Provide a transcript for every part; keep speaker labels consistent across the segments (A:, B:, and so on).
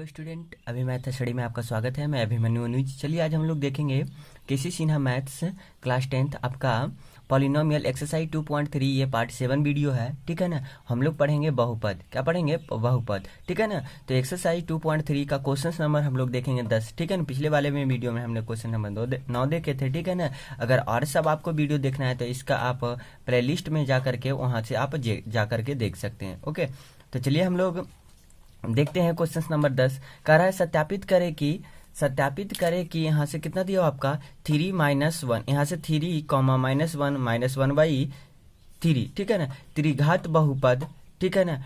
A: Hello student, अभी math study में आपका स्वागत है। मैं अभिमन्यु अनुज। चलिए आज हम लोग देखेंगे केसी सिन्हा मैथ्स क्लास 10th आपका पॉलिनोमियल एक्सरसाइज 2.3। ये पार्ट 7 वीडियो है, ठीक है ना। हम लोग पढ़ेंगे बहुपद। क्या पढ़ेंगे? बहुपद, ठीक है ना। तो एक्सरसाइज 2.3 का क्वेश्चन नंबर हम लोग देखेंगे 10, ठीक है ना। पिछले वाले में वीडियो में हमने क्वेश्चन नंबर 9 देखे थे, ठीक है ना। अगर और सब आपको वीडियो देखना है तो इसका आप प्ले लिस्ट में जा करके वहाँ से आप जा करके देख सकते हैं। ओके, तो चलिए हम लोग देखते हैं क्वेश्चन नंबर 10। कह रहा है सत्यापित करे कि यहाँ से कितना दिया आपका 3 - 1, यहाँ से 3, -1 ठीक है ना। त्रिघात बहुपद, ठीक है ना।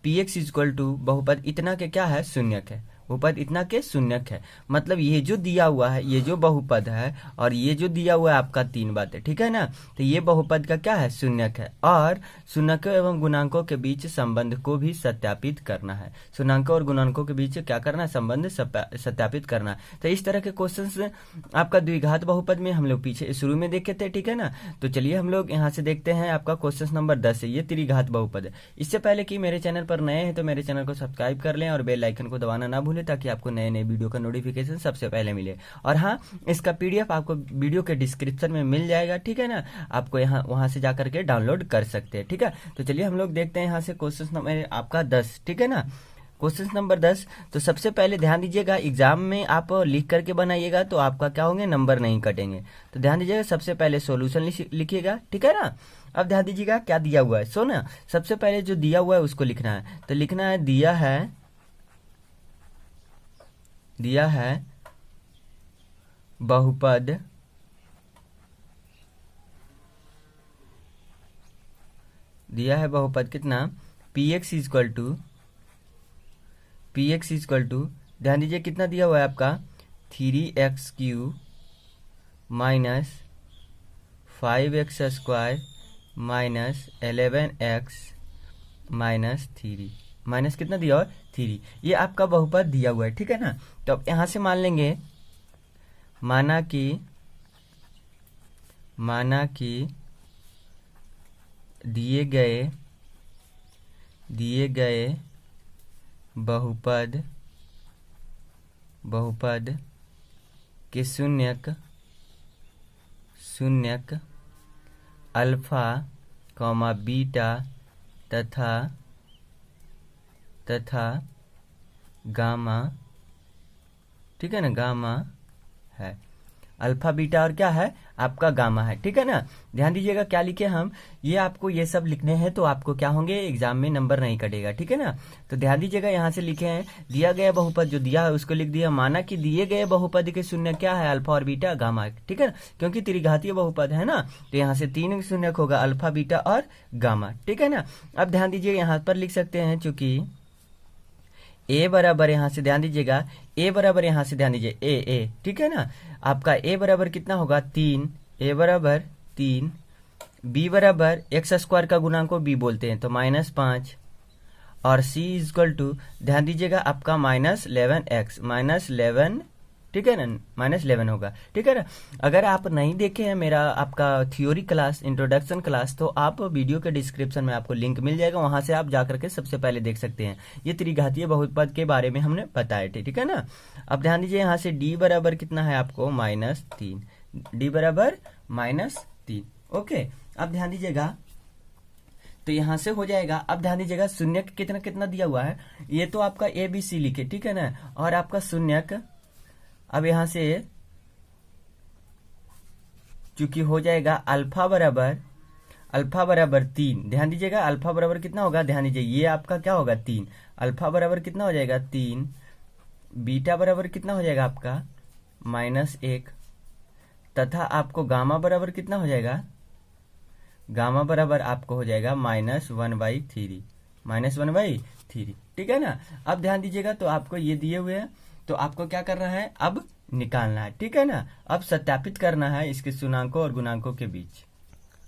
A: px इक्वल टू बहुपद इतना के क्या है? शून्यक है। बहुपद इतना के शून्यक है, मतलब ये जो दिया हुआ है, ये जो बहुपद है और ये जो दिया हुआ है आपका 3 बात है, ठीक है ना। तो ये बहुपद का क्या है? शून्यक है। और शून्यकों एवं गुणांकों के बीच संबंध को भी सत्यापित करना है। शून्यकों और गुणांकों के बीच क्या करना है? संबंध सत्यापित करना है। तो इस तरह के क्वेश्चन आपका द्विघात बहुपद में हम लोग पीछे शुरू में देखे थे, ठीक है ना। तो चलिए हम लोग यहाँ से देखते हैं आपका क्वेश्चन नंबर 10 है। ये त्रिघात बहुपद है। इससे पहले कि मेरे चैनल पर नए हैं तो मेरे चैनल को सब्सक्राइब कर लें और बेल आइकन को दबाना ना भूलें, ताकि आपको नए नए वीडियो का नोटिफिकेशन सबसे पहले मिले। और हाँ, इसका पीडीएफ आपको वीडियो के डिस्क्रिप्शन में मिल जाएगा, ठीक है ना। आपको यहाँ वहां से जाकर के डाउनलोड कर सकते हैं, ठीक है। तो चलिए हम लोग देखते हैं यहाँ से क्वेश्चन नंबर आपका 10, ठीक है ना। Question number 10। तो सबसे पहले ध्यान दीजिएगा, एग्जाम में आप लिख करके बनाइएगा तो आपका क्या होंगे? नंबर नहीं कटेंगे। तो ध्यान दीजिएगा, सबसे पहले सॉल्यूशन लिखिएगा, ठीक है ना। अब ध्यान दीजिएगा क्या दिया हुआ है। सो ना, सबसे पहले जो दिया हुआ है उसको लिखना है। तो लिखना है दिया है बहुपद कितना? px इक्वल टू ध्यान दीजिए कितना दिया हुआ है आपका 3x³ minus 5x² minus 11x minus 3 minus कितना दिया हुआ? 3। ये आपका बहुपद दिया हुआ है, ठीक है ना। तो अब यहां से मान लेंगे, माना कि दिए गए बहुपद के शून्यक अल्फा, बीटा तथा गामा, ठीक है ना। गामा है अल्फा, बीटा और क्या है? आपका गामा है, ठीक है ना। ध्यान दीजिएगा क्या लिखे हम, ये आपको ये सब लिखने हैं तो आपको क्या होंगे? एग्जाम में नंबर नहीं कटेगा, ठीक है ना। तो ध्यान दीजिएगा यहाँ से लिखे हैं दिया गया बहुपद, जो दिया है उसको लिख दिया। माना कि दिए गए बहुपद के शून्य क्या है? अल्फा और बीटा, गामा, ठीक है ना। क्योंकि त्रिघातीय बहुपद है ना, तो यहाँ से 3 शून्य होगा, अल्फा, बीटा और गामा, ठीक है ना। अब ध्यान दीजिए यहाँ पर लिख सकते हैं, चूंकि ए बराबर, यहाँ से ध्यान दीजिएगा, ए बराबर, यहाँ से ध्यान दीजिए ए, ठीक है ना। आपका ए बराबर कितना होगा? 3। ए बराबर 3, बी बराबर x² का गुणांक को बी बोलते हैं तो -5, और सी इक्वल टू ध्यान दीजिएगा आपका -11x, ठीक है ना, -11 होगा, ठीक है ना। अगर आप नहीं देखे हैं मेरा आपका थ्योरी क्लास, इंट्रोडक्शन क्लास, तो आप वीडियो के डिस्क्रिप्शन में आपको लिंक मिल जाएगा, वहां से आप जाकर के सबसे पहले देख सकते हैं। ये त्रिघातीय बहुपद के बारे में हमने बताए थे, ठीक है ना। अब ध्यान दीजिए यहाँ से डी बराबर कितना है आपको? -3, डी बराबर -3। ओके, अब ध्यान दीजिएगा, तो यहां से हो जाएगा। अब ध्यान दीजिएगा शून्यक कितना दिया हुआ है, ये तो आपका ABC लिखे, ठीक है ना। और आपका शून्यक अब यहां से चूंकि हो जाएगा अल्फा बराबर 3। ध्यान दीजिएगा अल्फा बराबर कितना होगा? ध्यान दीजिए ये आपका क्या होगा? 3। अल्फा बराबर कितना हो जाएगा? 3। बीटा बराबर कितना हो जाएगा आपका? -1। तथा आपको गामा बराबर कितना हो जाएगा? गामा बराबर आपको हो जाएगा -1/3, -1/3, ठीक है ना। अब ध्यान दीजिएगा, तो आपको ये दिए हुए हैं, तो आपको क्या करना है? अब निकालना है, ठीक है ना। अब सत्यापित करना है इसके शून्यकों और गुणांकों के बीच।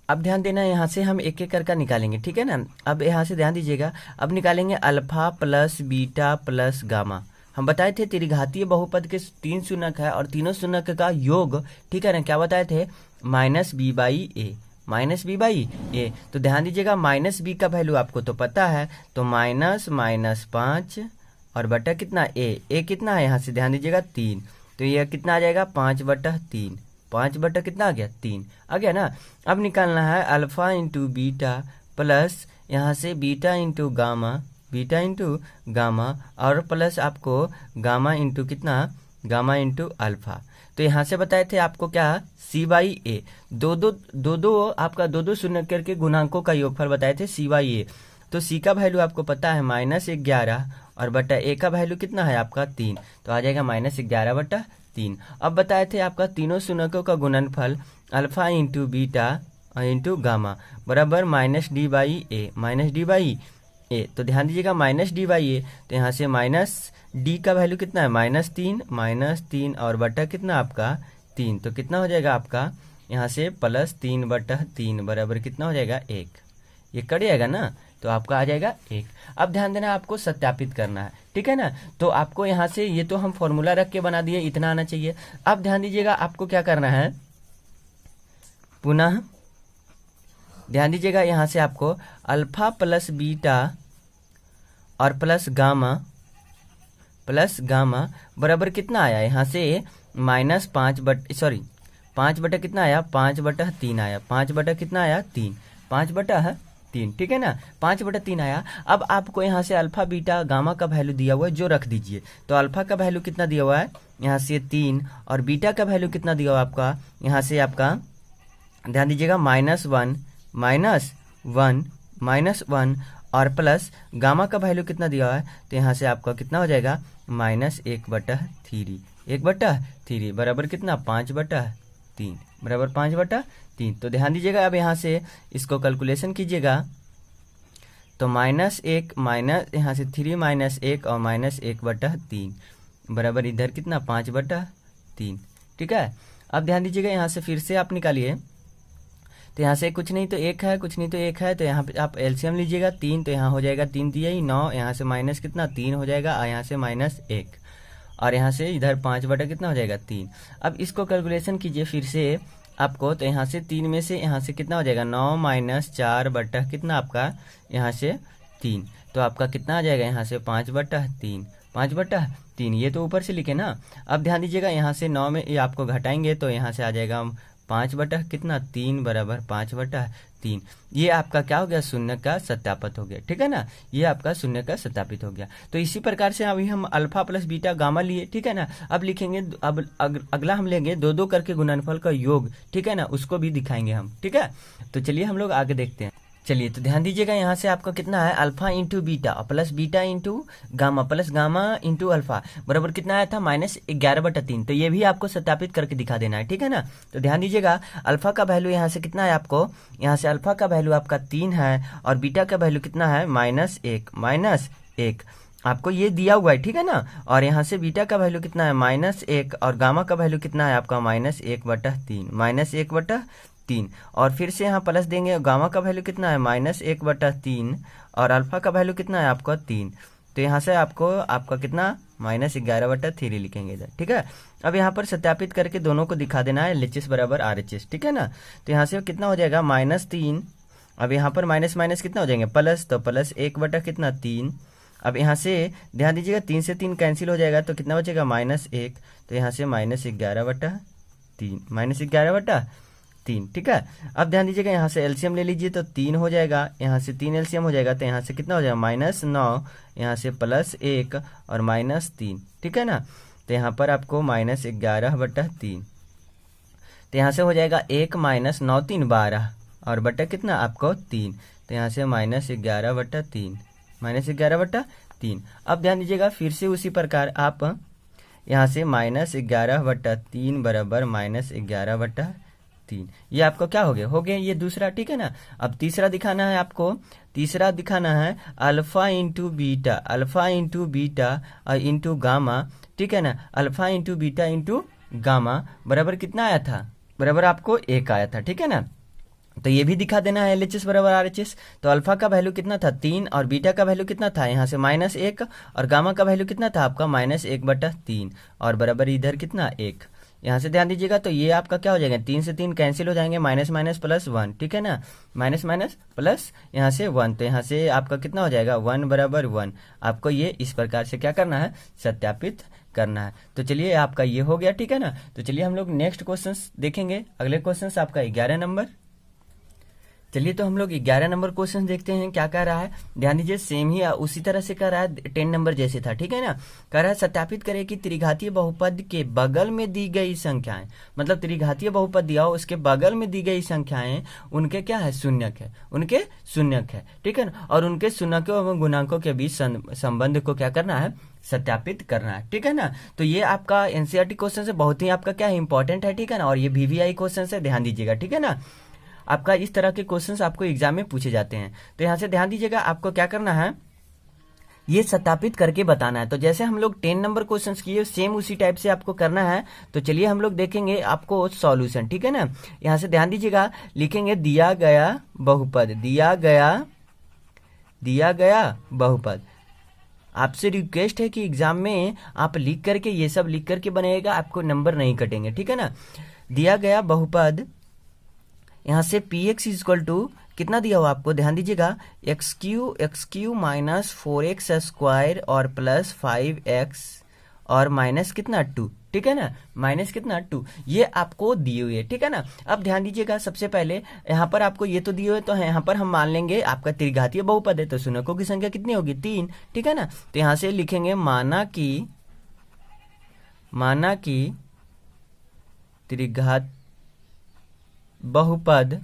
A: अब ध्यान देना, यहाँ से हम एक एक करके निकालेंगे, ठीक है ना। अब यहाँ से ध्यान दीजिएगा, अब निकालेंगे alpha plus beta plus gamma. हम बताए थे त्रिघातीय बहुपद के 3 शून्यक है और तीनों शून्यक का योग, ठीक है ना, क्या बताए थे? -b/a, -b/a। तो ध्यान दीजिएगा -b का वैल्यू आपको तो पता है, तो -5 और बटा कितना ए कितना है यहाँ से ध्यान दीजिएगा 3, तो यह कितना आ जाएगा 5/3, 5 कितना आ गया 3 आ गया ना। अब निकालना है अल्फा इंटू बीटा प्लस यहाँ से बीटा इंटू गामा और प्लस आपको गामा इंटू कितना गामा इंटू अल्फा। तो यहाँ से बताए थे आपको क्या C/A, दो आपका दो शून्य करके गुणांकों का योगफल बताए थे C/A। तो C का वैल्यू आपको पता है -11 और बटा A का वैल्यू कितना है आपका 3, तो आ जाएगा -11/3। अब बताए थे आपका तीनों शून्यकों का गुणनफल alpha into beta into gamma बराबर -D/A, तो ध्यान दीजिएगा -D/A, तो यहाँ से -D का वैल्यू कितना है -3 और बटा कितना आपका 3, तो कितना हो जाएगा आपका यहाँ से +3/3 बराबर कितना हो जाएगा 1, ये कट जाएगा ना, तो आपका आ जाएगा 1। अब ध्यान देना आपको सत्यापित करना है, ठीक है ना। तो आपको यहाँ से ये तो हम फॉर्मूला रख के बना दिए, इतना आना चाहिए। अब ध्यान दीजिएगा आपको क्या करना है, पुनः ध्यान दीजिएगा यहाँ से आपको अल्फा प्लस बीटा और प्लस गामा बराबर कितना आया यहाँ से -5 कितना आया 5/3 आया, 5 कितना आया 3, 5/3, ठीक है ना, 5/3 आया। अब आपको यहाँ से अल्फा बीटा गामा का वैल्यू दिया हुआ है जो रख दीजिए। तो अल्फा का वैल्यू कितना दिया हुआ है यहाँ से 3 और बीटा का वैल्यू कितना दिया हुआ आपका यहाँ से आपका ध्यान दीजिएगा -1 और प्लस गामा का वैल्यू कितना दिया हुआ है, तो यहाँ से आपका कितना हो जाएगा -1/3 बराबर कितना 5/3 बराबर 5/3। तो ध्यान दीजिएगा अब यहाँ से इसको कैलकुलेशन कीजिएगा, तो -1 यहाँ से 3 -1 और -1/3 बराबर इधर कितना 5/3, ठीक है। अब ध्यान दीजिएगा यहाँ से फिर से आप निकालिए, तो यहाँ से कुछ नहीं तो 1 है, तो यहाँ पे आप एलसीएम लीजिएगा 3, तो यहाँ हो जाएगा 3 दिया ही 9, यहाँ से माइनस कितना 3 हो जाएगा और यहाँ से -1 और यहाँ से इधर 5 कितना हो जाएगा 3। अब इसको कैलकुलेशन कीजिए फिर से आपको, तो यहाँ से 3 में से यहाँ से कितना हो जाएगा 9 - 4 कितना आपका यहाँ से 3, तो आपका कितना आ जाएगा यहाँ से 5/3, ये तो ऊपर से लिखे ना। अब ध्यान दीजिएगा यहाँ से 9 में ये आपको घटाएंगे तो यहाँ से आ जाएगा 5/3 बराबर 5/3। ये आपका क्या हो गया शून्य का सत्यापित हो गया, ठीक है ना, ये आपका शून्य का सत्यापित हो गया। तो इसी प्रकार से अभी हम अल्फा प्लस बीटा गामा लिए, ठीक है ना। अब लिखेंगे, अब अगला हम लेंगे दो करके गुणनफल का योग, ठीक है ना, उसको भी दिखाएंगे हम, ठीक है। तो चलिए हम लोग आगे देखते हैं। चलिए तो ध्यान दीजिएगा यहाँ से आपका कितना है alpha into beta plus beta into gamma plus gamma into alpha बराबर कितना आया था -11/3। तो ये भी आपको सत्यापित करके दिखा देना है, ठीक है ना। तो ध्यान दीजिएगा अल्फा का वैल्यू यहाँ से कितना है आपको, यहाँ से अल्फा का वैल्यू आपका 3 है और बीटा का वैल्यू कितना है -1 आपको ये दिया हुआ है, ठीक है ना। और यहाँ से बीटा का वैल्यू कितना है -1 और गामा का वैल्यू कितना है आपका -1/3 और फिर से यहाँ प्लस देंगे, गामा का वैल्यू कितना है -1/3 और अल्फा का वैल्यू कितना है आपका 3। तो यहाँ से आपका कितना -11/3 लिखेंगे इधर, ठीक है। अब यहाँ पर सत्यापित करके दोनों को दिखा देना है LHS बराबर RHS, ठीक है ना। तो यहाँ से कितना हो जाएगा -3, अब यहाँ पर माइनस कितना हो जाएंगे प्लस, तो प्लस 1/3। अब यहाँ से ध्यान दीजिएगा 3 से 3 कैंसिल हो जाएगा तो कितना बचेगा -1, तो यहाँ से -11/3, ठीक है। अब ध्यान दीजिएगा यहाँ से एलसीएम ले लीजिए तो 3 हो जाएगा, यहाँ से 3 एलसीएम हो जाएगा तो यहाँ से कितना हो जाएगा -9, यहाँ से +1 और -3, ठीक है ना। तो यहाँ पर आपको -11/3, तो यहाँ से हो जाएगा 1 - 9 3 12 और बटा कितना आपको 3, तो यहाँ से -11/3। अब ध्यान दीजिएगा फिर से उसी प्रकार आप यहाँ से -11/3 बराबर -11/3, ये आपको क्या हो गया ये दूसरा, ठीक है ना। अब तीसरा दिखाना है आपको, तीसरा दिखाना है अल्फा इंटू बीटा और इंटू गामा, ठीक है ना। Alpha into beta into gamma बराबर कितना आया था, बराबर आपको 1 आया था, ठीक है ना। तो ये भी दिखा देना है LHS बराबर RHS। तो अल्फा का वैल्यू कितना था 3 और बीटा का वैल्यू कितना था यहाँ से -1 और गामा का वैल्यू कितना था आपका -1/3 और बराबर इधर कितना 1, यहाँ से ध्यान दीजिएगा, तो ये आपका क्या हो जाएगा, 3 से 3 कैंसिल हो जाएंगे, माइनस माइनस प्लस 1, ठीक है ना, माइनस माइनस प्लस यहाँ से 1, तो यहाँ से आपका कितना हो जाएगा 1 बराबर 1। आपको ये इस प्रकार से क्या करना है, सत्यापित करना है। तो चलिए आपका ये हो गया, ठीक है ना। तो चलिए हम लोग नेक्स्ट क्वेश्चन देखेंगे। अगले क्वेश्चन आपका 11 नंबर। चलिए तो हम लोग 11 नंबर क्वेश्चन देखते हैं क्या कह रहा है। ध्यान दीजिए, सेम ही उसी तरह से कह रहा है, 10 नंबर जैसे था, ठीक है ना। कह रहा है सत्यापित करें कि त्रिघातीय बहुपद के बगल में दी गई संख्याएं, मतलब त्रिघातीय बहुपद दिया हो उसके बगल में दी गई संख्याएं उनके क्या है, शून्यक है, उनके शून्यक है, ठीक है ना। और उनके शून्यकों एवं गुणांकों के बीच संबंध को क्या करना है, सत्यापित करना है, ठीक है ना। तो ये आपका एनसीईआरटी क्वेश्चन से बहुत ही आपका क्या है, इंपॉर्टेंट है, ठीक है ना। और ये वीवीआई क्वेश्चन से ध्यान दीजिएगा, ठीक है ना। आपका इस तरह के क्वेश्चंस आपको एग्जाम में पूछे जाते हैं। तो यहाँ से ध्यान दीजिएगा, आपको क्या करना है, ये सत्यापित करके बताना है। तो जैसे हम लोग 10 नंबर क्वेश्चंस किए सेम उसी टाइप से आपको करना है। तो चलिए हम लोग देखेंगे आपको सॉल्यूशन, ठीक है ना। यहाँ से ध्यान दीजिएगा, लिखेंगे दिया गया बहुपद, दिया गया बहुपद। आपसे रिक्वेस्ट है कि एग्जाम में आप लिख करके, ये सब लिख करके बनाइएगा, आपको नंबर नहीं कटेंगे, ठीक है ना। दिया गया बहुपद, यहाँ से पी एक्स इजक्वल टू कितना दिया हुआ आपको, ध्यान दीजिएगा, x Q minus 4x square और प्लस 5x और माइनस कितना 2, ठीक है ना, माइनस कितना 2, ये आपको दिए हुए, ठीक है ना। अब ध्यान दीजिएगा, सबसे पहले यहाँ पर आपको ये तो दिए हुए, तो यहाँ पर हम मान लेंगे आपका त्रिघातीय बहुपद है, तो शून्यकों की संख्या कितनी होगी, 3, ठीक है ना। तो यहाँ से लिखेंगे माना कि त्रिघात बहुपद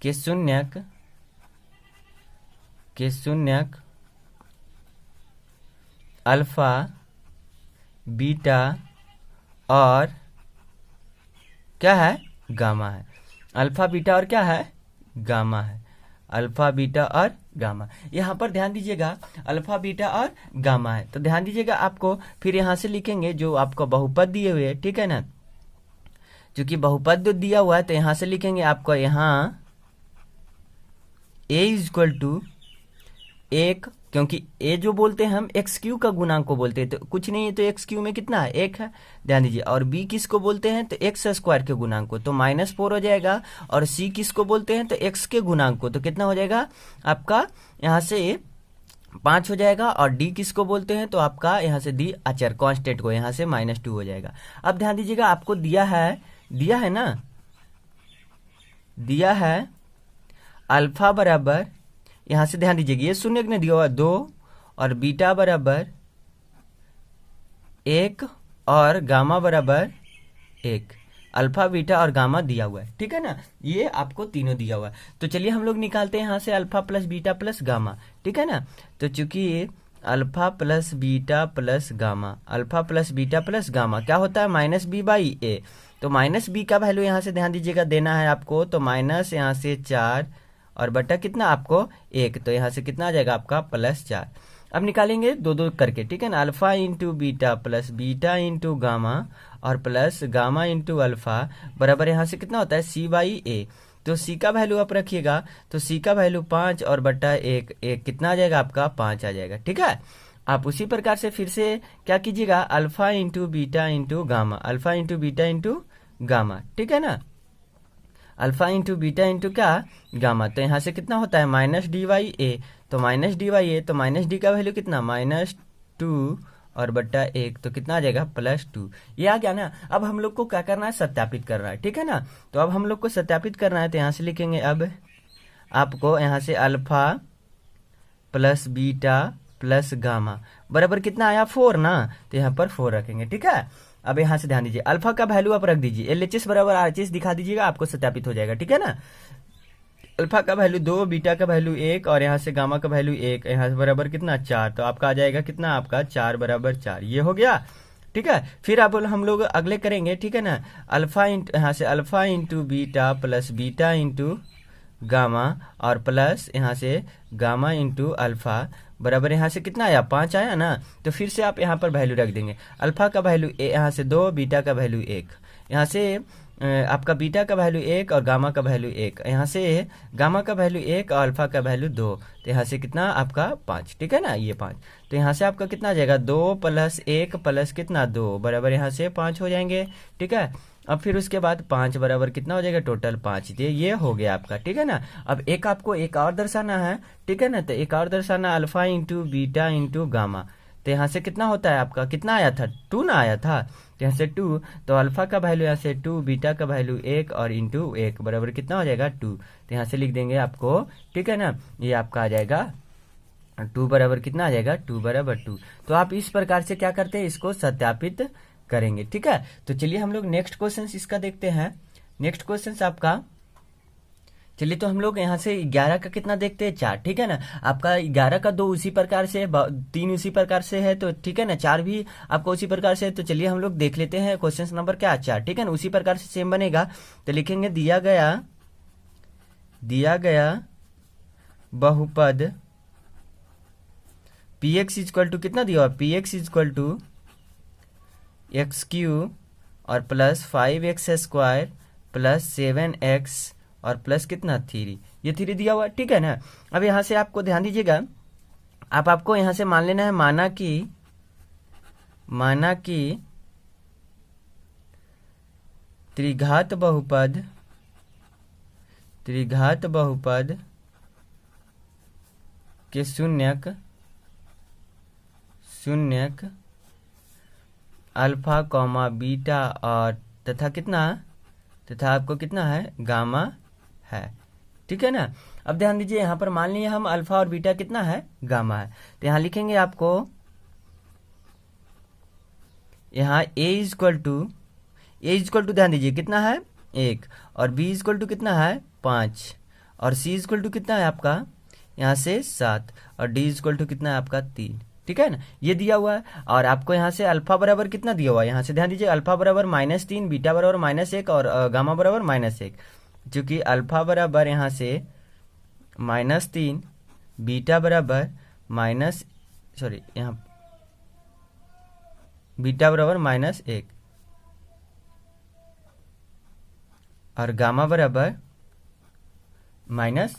A: के शून्यक अल्फा बीटा और क्या है, गामा है। अल्फा बीटा और क्या है, गामा है। अल्फा बीटा और गामा, यहाँ पर ध्यान दीजिएगा अल्फा बीटा और गामा है। तो ध्यान दीजिएगा, आपको फिर यहाँ से लिखेंगे जो आपको बहुपद दिए हुए, ठीक है ना। क्योंकि बहुपद दिया हुआ है तो यहाँ से लिखेंगे आपको यहाँ a इक्वल टू 1, क्योंकि a जो बोलते हैं हम एक्स क्यू का गुणांक को बोलते हैं, तो कुछ नहीं है, तो एक्स क्यू में कितना है, 1 है, ध्यान दीजिए। और b किसको बोलते हैं, तो एक्स स्क्वायर के गुणांक को, तो -4 हो जाएगा। और c किसको बोलते हैं, तो x के गुणांक को, तो कितना हो जाएगा आपका यहाँ से 5 हो जाएगा। और d किसको बोलते हैं, तो आपका यहाँ से d अचर कांस्टेंट को, यहाँ से -2 हो जाएगा। अब ध्यान दीजिएगा, आपको दिया है ना, दिया है अल्फा बराबर, यहाँ से ध्यान दीजिएगा, ये शून्य ने दिया हुआ 2 और बीटा बराबर 1 और गामा बराबर 1। अल्फा बीटा और गामा दिया हुआ है, ठीक है ना, ये आपको तीनों दिया हुआ है। तो चलिए हम लोग निकालते हैं यहाँ से alpha plus beta plus gamma, ठीक है ना। तो चूंकि alpha plus beta plus gamma, alpha plus beta plus gamma क्या होता है, -b/a। तो -b का वैल्यू यहाँ से ध्यान दीजिएगा देना है आपको, तो माइनस यहाँ से 4 और बटा कितना आपको 1, तो यहाँ से कितना आ जाएगा आपका +4। अब निकालेंगे 2-2 करके, ठीक है ना। Alpha into beta plus beta into gamma और प्लस गामा इंटू अल्फा बराबर यहाँ से कितना होता है c/a। तो c का वैल्यू आप रखिएगा, तो c का वैल्यू 5 और बटा 1 कितना आ जाएगा आपका 5 आ जाएगा, ठीक है। आप उसी प्रकार से फिर से क्या कीजिएगा, alpha into beta into gamma, alpha into beta into gamma, ठीक है ना, अल्फा इंटू बीटा इंटू क्या गामा। तो यहाँ से कितना होता है -d/a, तो -d/a, तो -d का वैल्यू कितना -2 और बट्टा 1, तो कितना आ जाएगा +2। ये आ गया ना। अब हम लोग को क्या करना है, सत्यापित करना है, ठीक है ना। तो अब हम लोग को सत्यापित करना है, तो यहाँ से लिखेंगे, अब आपको यहाँ से alpha plus beta plus gamma बराबर कितना आया 4 ना, तो यहाँ पर 4 रखेंगे, ठीक है। अब यहाँ से ध्यान दीजिए, अल्फा का वैल्यू आप रख दीजिए, LHS बराबर RHS दिखा दीजिएगा, आपको सत्यापित हो जाएगा, ठीक है ना। अल्फा का वैल्यू 2, बीटा का वैल्यू 1 और यहाँ से गामा का वैल्यू 1, यहाँ से बराबर कितना 4, तो आपका आ जाएगा कितना आपका 4 बराबर 4, ये हो गया, ठीक है। फिर अब हम लोग अगले करेंगे, ठीक है ना। अल्फा यहाँ से alpha into beta plus beta into gamma और प्लस यहाँ से गामा इंटू अल्फा बराबर यहाँ से कितना आया 5 आया ना। तो फिर से आप यहाँ पर वैल्यू रख देंगे, अल्फा का वैल्यू यहाँ से 2, बीटा का वैल्यू 1, यहाँ से आपका बीटा का वैल्यू 1 और गामा का वैल्यू 1, यहाँ से गामा का वैल्यू 1 और अल्फा का वैल्यू 2, तो यहाँ से कितना आपका 5, ठीक है ना, ये 5, तो यहाँ से आपका कितना आ जाएगा 2 + 1 + कितना 2 बराबर यहाँ से 5 हो जाएंगे, ठीक है। अब फिर उसके बाद 5 बराबर कितना हो जाएगा टोटल 5, ये हो गया आपका, ठीक है ना। अब एक आपको एक और दर्शाना है, ठीक है ना, तो एक और दर्शाना alpha into beta into gamma, तो यहाँ से कितना होता है आपका, कितना आया था 2 ना आया था, तो यहाँ से 2, तो अल्फा का वैल्यू यहाँ से 2, बीटा का वैल्यू 1 और इंटू 1 बराबर कितना हो जाएगा 2, तो यहाँ से लिख देंगे आपको, ठीक है ना, ये आपका आ जाएगा 2 बराबर कितना आ जाएगा 2 बराबर 2। तो आप इस प्रकार से क्या करते हैं, इसको सत्यापित करेंगे, ठीक है। तो चलिए हम लोग नेक्स्ट क्वेश्चन इसका देखते हैं। नेक्स्ट क्वेश्चन आपका, चलिए तो हम लोग यहाँ से 11 का कितना देखते हैं 4, ठीक है ना। आपका 11 का 2 उसी प्रकार से, 3 उसी प्रकार से है, तो ठीक है ना, 4 भी आपको उसी प्रकार से है। तो चलिए हम लोग देख लेते हैं क्वेश्चन नंबर क्या 4, ठीक है ना, उसी प्रकार से सेम बनेगा। तो लिखेंगे दिया गया बहुपद px इक्वल टू कितना दिया हुआ, px इक्वल टू x³ और प्लस 5x² प्लस 7x और प्लस कितना 3, ये 3 दिया हुआ, ठीक है ना। अब यहाँ से आपको ध्यान दीजिएगा, आपको यहाँ से मान लेना है, माना कि त्रिघात बहुपद के शून्यक अल्फा कॉमा बीटा और तथा आपको कितना है गामा है, ठीक है ना। अब ध्यान दीजिए, यहाँ पर मान लीजिए हम अल्फा और बीटा कितना है गामा है, तो यहाँ लिखेंगे आपको, यहाँ a इक्वल टू ध्यान दीजिए कितना है 1 और b इक्वल टू कितना है 5 और c इक्वल टू कितना है आपका यहाँ से 7 और d इक्वल टू कितना है आपका 3, ठीक है ना, ये दिया हुआ है। और आपको यहाँ से अल्फा बराबर कितना दिया हुआ है, यहाँ से ध्यान दीजिए अल्फा बराबर -3, बीटा बराबर -1 और गामा बराबर -1, चूंकि अल्फा बराबर यहाँ से -3, बीटा बराबर यहाँ बीटा बराबर -1 और गामा बराबर -1,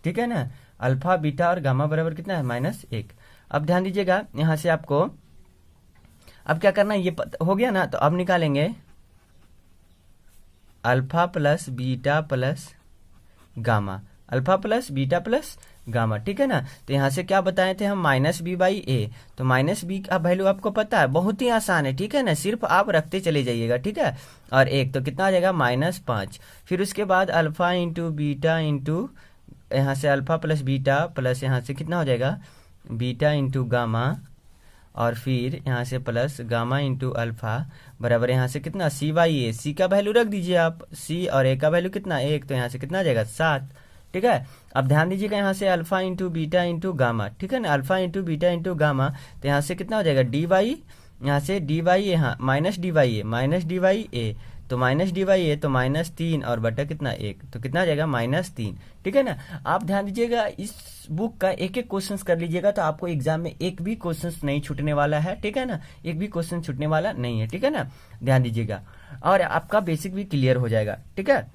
A: ठीक है ना। अल्फा बीटा और गामा बराबर कितना है -1। अब ध्यान दीजिएगा, यहाँ से आपको अब क्या करना है, ये हो गया ना, तो अब निकालेंगे alpha plus beta plus gamma, alpha plus beta plus gamma, ठीक है ना। तो यहाँ से क्या बताए थे हम -b/a, तो -b का वैल्यू आपको पता है, बहुत ही आसान है, ठीक है ना, सिर्फ आप रखते चले जाइएगा, ठीक है। और 1 तो कितना आ जाएगा -5, फिर उसके बाद अल्फा इंटू बीटा इंटू यहाँ से अल्फा प्लस बीटा प्लस यहाँ से कितना हो जाएगा बीटा इंटू गामा और फिर यहाँ से प्लस गामा इंटू अल्फा बराबर यहाँ से कितना c/a, c का वैल्यू रख दीजिए आप, c और a का वैल्यू कितना 1, तो यहाँ से कितना आ जाएगा 7, ठीक है। अब ध्यान दीजिएगा यहाँ से alpha into beta into gamma, ठीक है ना, alpha into beta into gamma, तो यहाँ से कितना हो जाएगा dy, यहाँ से dy यहाँ -dy तो -dy तो -3 और बटा कितना 1, तो कितना आ जाएगा -3, ठीक है ना। आप ध्यान दीजिएगा, इस बुक का एक क्वेश्चन कर लीजिएगा, तो आपको एग्जाम में एक भी क्वेश्चन नहीं छूटने वाला है, ठीक है ना, एक भी क्वेश्चन छूटने वाला नहीं है, ठीक है ना, ध्यान दीजिएगा, और आपका बेसिक भी क्लियर हो जाएगा, ठीक है।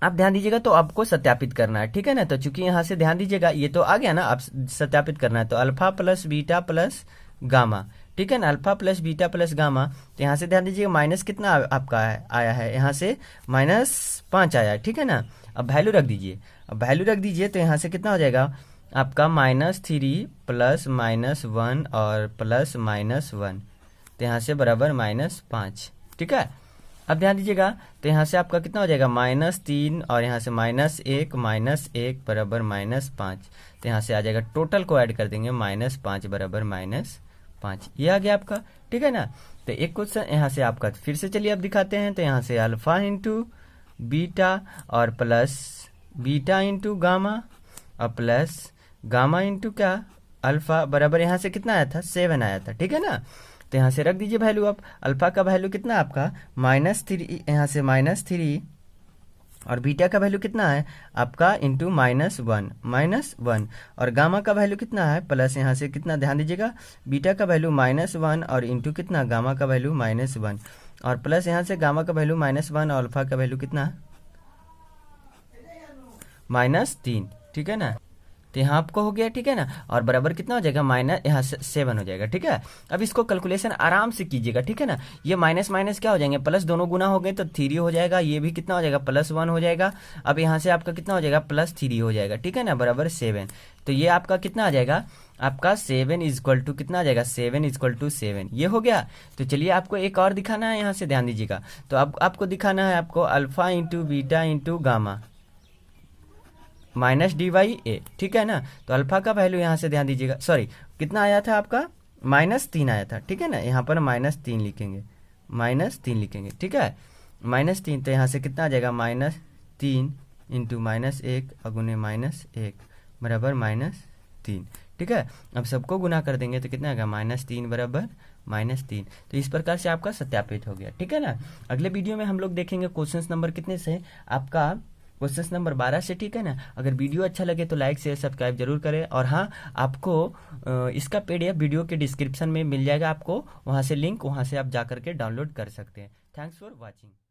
A: आप ध्यान दीजिएगा, तो आपको सत्यापित करना है, ठीक है ना। तो चूंकि यहाँ से ध्यान दीजिएगा, ये तो आ गया ना, आप सत्यापित करना है, तो alpha plus beta plus gamma, ठीक है ना, alpha plus beta plus gamma, तो यहाँ से ध्यान दीजिएगा माइनस कितना आपका आया है, यहाँ से -5 आया है, ठीक है ना। अब वैल्यू रख दीजिए, तो यहाँ से कितना हो जाएगा आपका -3 प्लस -1 और प्लस -1, तो यहाँ से बराबर -5, ठीक है। अब ध्यान दीजिएगा, तो यहाँ से आपका कितना हो जाएगा -3 और यहाँ से -1 बराबर -5, तो यहाँ से आ जाएगा, टोटल को ऐड कर देंगे -5 बराबर -5, ये आ गया आपका, ठीक है ना। तो एक क्वेश्चन यहाँ से आपका फिर से चलिए अब दिखाते हैं, तो यहाँ से अल्फा इंटू बीटा और प्लस बीटा इंटू गामा और प्लस गामा इंटू क्या अल्फा बराबर यहाँ से कितना आया था 7 आया था, ठीक है ना। तो यहाँ से रख दीजिए वैल्यू, आप अल्फा का वैल्यू कितना आपका -3, यहाँ से -3 और बीटा का वैल्यू कितना है आपका इंटू -1 और गामा का वैल्यू कितना है प्लस, यहाँ से कितना ध्यान दीजिएगा, बीटा का वैल्यू -1 और इंटू कितना गामा का वैल्यू -1 और प्लस यहाँ से गामा का वैल्यू -1 और अल्फा का वैल्यू कितना है -3, ठीक है ना। तो यहाँ आपको हो गया, ठीक है ना, और बराबर कितना हो जाएगा माइनस, यहाँ से 7 हो जाएगा, ठीक है। अब इसको कैलकुलेशन आराम से कीजिएगा, ठीक है ना। ये माइनस माइनस क्या हो जाएंगे, प्लस दोनों गुना हो गए तो 3 हो जाएगा, ये भी कितना हो जाएगा +1 हो जाएगा। अब यहाँ से आपका कितना हो जाएगा +3 हो जाएगा, ठीक है ना, बराबर 7। तो ये आपका कितना आ जाएगा, आपका 7 इक्वल टू कितना आ जाएगा, 7 इक्वल टू 7, ये हो गया। तो चलिए आपको एक और दिखाना है, यहाँ से ध्यान दीजिएगा। तो आपको दिखाना है आपको alpha into beta into gamma -dy/a, ठीक है ना। तो अल्फा का वैल्यू यहाँ से ध्यान दीजिएगा, सॉरी कितना आया था आपका -3 आया था, ठीक है ना। यहाँ पर -3 लिखेंगे, -3 लिखेंगे, ठीक है, -3। तो यहाँ से कितना आ जाएगा -3 इंटू -1 अगुने -1 बराबर -3, ठीक है। अब सबको गुना कर देंगे तो कितना आएगा -3 बराबर -3। तो इस प्रकार से आपका सत्यापित हो गया, ठीक है ना। अगले वीडियो में हम लोग देखेंगे क्वेश्चन नंबर कितने से, आपका क्वेश्चन नंबर 12 से, ठीक है ना। अगर वीडियो अच्छा लगे तो लाइक शेयर सब्सक्राइब जरूर करें। और हाँ, आपको इसका PDF वीडियो के डिस्क्रिप्शन में मिल जाएगा, आपको वहाँ से लिंक, वहाँ से आप जा करके डाउनलोड कर सकते हैं। Thanks for watching.